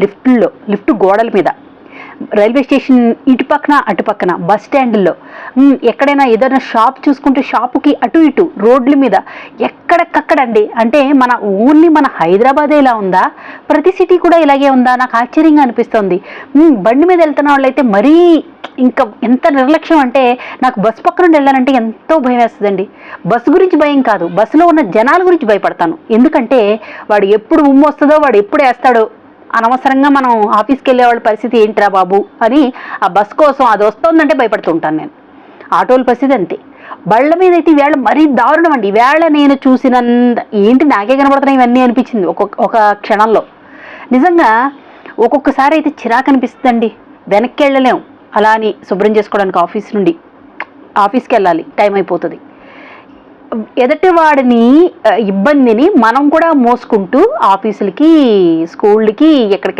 Lift గోడల మీద, railway station ఇటు పక్కన అటు పక్కన, బస్ స్టాండ్లో, ఎక్కడైనా ఏదైనా షాప్ చూసుకుంటే షాపుకి అటు ఇటు రోడ్ల మీద ఎక్కడెక్కడండి. అంటే మన హైదరాబాదే ఇలా ఉందా, ప్రతి సిటీ కూడా ఇలాగే ఉందా? నాకు ఆశ్చర్యంగా అనిపిస్తుంది. బండి మీద వెళ్తున్న వాళ్ళైతే మరీ ఇంకా ఎంత నిర్లక్ష్యం అంటే, నాకు బస్సు పక్క నుండి వెళ్ళాలంటే ఎంతో భయం వేస్తుందండి. బస్సు గురించి భయం కాదు, బస్సులో ఉన్న జనాల గురించి భయపడతాను. ఎందుకంటే వాడు ఎప్పుడు వస్తుందో, వాడు ఎప్పుడు వేస్తాడో, అనవసరంగా మనం ఆఫీస్కి వెళ్ళే వాళ్ళ పరిస్థితి ఏంట్రా బాబు అని ఆ బస్ కోసం అది వస్తుందంటే భయపడుతుంటాను నేను. ఆటోల పరిస్థితి అంతే. బళ్ళ మీద అయితే ఈవేళ మరీ దారుణం అండి. ఈవేళ నేను చూసినంత ఏంటి నాకే కనబడుతున్నాయి ఇవన్నీ అనిపించింది ఒక క్షణంలో. నిజంగా ఒక్కొక్కసారి అయితే చిరాకు అనిపిస్తుందండి. వెనక్కి వెళ్ళలేం, అలా అని శుభ్రం చేసుకోవడానికి ఆఫీస్కి వెళ్ళాలి, టైం అయిపోతుంది. ఎదుటి వాడిని ఇబ్బందిని మనం కూడా మోసుకుంటూ ఆఫీసులకి, స్కూళ్ళకి, ఎక్కడికి